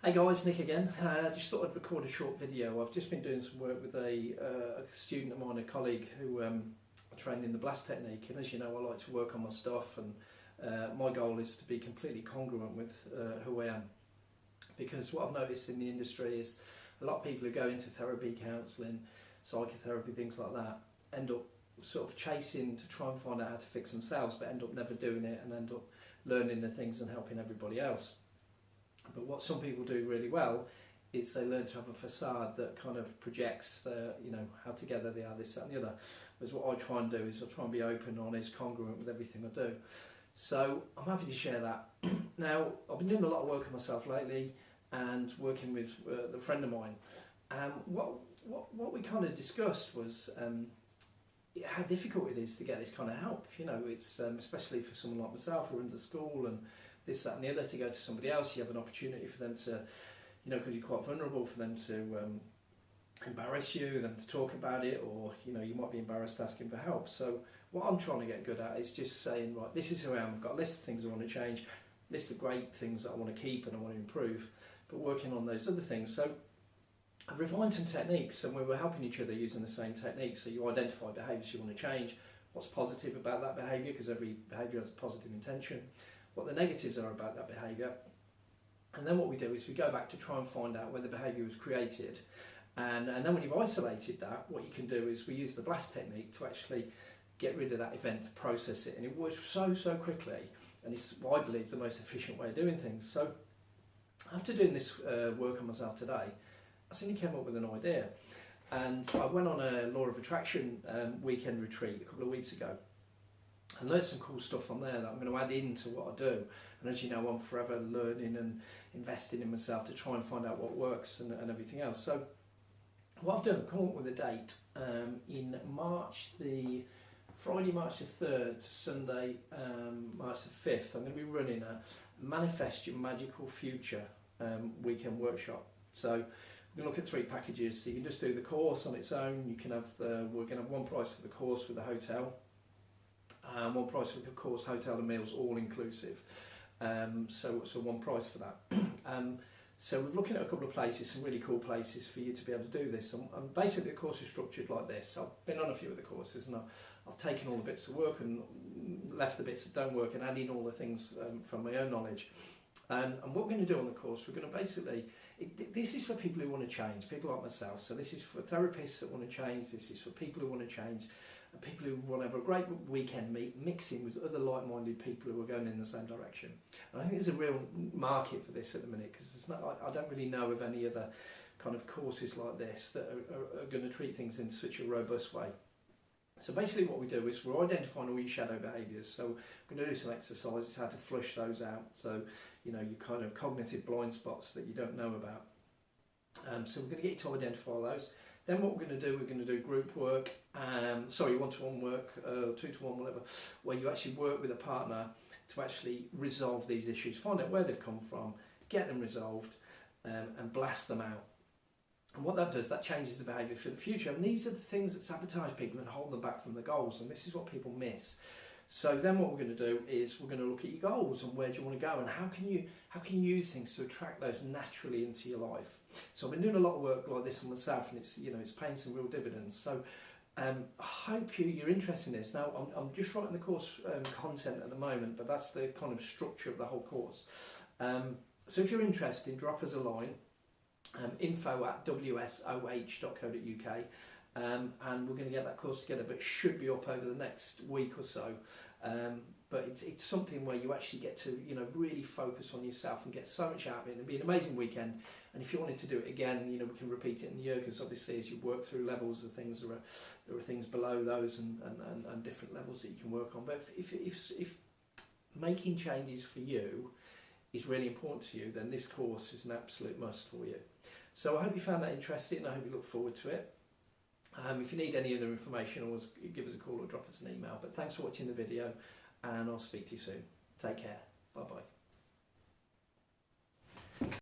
Hey guys, Nick again. Just thought I'd record a short video. I've just been doing some work with a student of mine, a colleague who trained in the blast technique, and as you know I like to work on my stuff, and my goal is to be completely congruent with who I am, because what I've noticed in the industry is a lot of people who go into therapy, counselling, psychotherapy, things like that, end up sort of chasing to try and find out how to fix themselves, but end up never doing it and end up learning the things and helping everybody else. But what some people do really well is they learn to have a facade that kind of projects how together they are, this, that and the other. Whereas what I try and do is I try and be open, honest, congruent with everything I do. So I'm happy to share that. Now, I've been doing a lot of work on myself lately and working with a friend of mine. What we kind of discussed was how difficult it is to get this kind of help. You know, it's especially for someone like myself who runs a school and this, that and the other, to go to somebody else, you have an opportunity for them to, because you're quite vulnerable, for them to embarrass you, them to talk about it, or, you might be embarrassed asking for help. So what I'm trying to get good at is just saying, right, this is who I am, I've got a list of things I want to change, list of great things that I want to keep and I want to improve, but working on those other things. So I've refined some techniques, and we were helping each other using the same techniques. So you identify behaviours you want to change, what's positive about that behaviour, because every behaviour has a positive intention, what the negatives are about that behaviour, and then what we do is we go back to try and find out where the behaviour was created, and then when you've isolated that, what you can do is we use the blast technique to actually get rid of that event, to process it, and it works so quickly, and it's, I believe, the most efficient way of doing things. So after doing this work on myself today, I suddenly came up with an idea, and I went on a law of attraction weekend retreat a couple of weeks ago, and learned some cool stuff on there that I'm going to add into what I do. And as you know, I'm forever learning and investing in myself to try and find out what works and everything else. So what I've done, I've come up with a date in Friday March the 3rd to Sunday March the 5th. I'm going to be running a Manifest Your Magical Future weekend workshop. So we're going to look at 3 packages. So you can just do the course on its own. You can have we're going to have one price for the course with the hotel, one price for the course, hotel and meals, all inclusive. So one price for that. So we're looking at a couple of places, some really cool places for you to be able to do this. And basically the course is structured like this. I've been on a few of the courses, and I've taken all the bits that work and left the bits that don't work, and added all the things from my own knowledge. And what we're going to do on the course, we're going to basically, this is for people who want to change, people like myself. So this is for therapists that want to change, this is for people who want to change, and people who want to have a great weekend mixing with other like-minded people who are going in the same direction. And I think there's a real market for this at the minute, because I don't really know of any other kind of courses like this that are going to treat things in such a robust way. So basically what we do is we're identifying all your shadow behaviours. So we're going to do some exercises, how to flush those out. So, your kind of cognitive blind spots that you don't know about. So we're going to get you to identify those. Then what we're going to do, group work, one-to-one work, 2-to-1, whatever, where you actually work with a partner to actually resolve these issues, find out where they've come from, get them resolved, and blast them out. And what that does, that changes the behaviour for the future. And these are the things that sabotage people and hold them back from the goals, and this is what people miss. So then what we're going to do is we're going to look at your goals and where do you want to go, and how can you use things to attract those naturally into your life. So I've been doing a lot of work like this on myself, and it's paying some real dividends. So I hope you're interested in this. Now I'm just writing the course content at the moment, but that's the kind of structure of the whole course. So if you're interested, drop us a line, info@wsoh.co.uk. And we're going to get that course together, but it should be up over the next week or so. But it's something where you actually get to really focus on yourself and get so much out of it. It'll be an amazing weekend. And if you wanted to do it again, we can repeat it in the year, because obviously as you work through levels of things, there are things below those and different levels that you can work on. But if making changes for you is really important to you, then this course is an absolute must for you. So I hope you found that interesting, and I hope you look forward to it. If you need any other information, always give us a call or drop us an email. But thanks for watching the video, and I'll speak to you soon. Take care. Bye bye.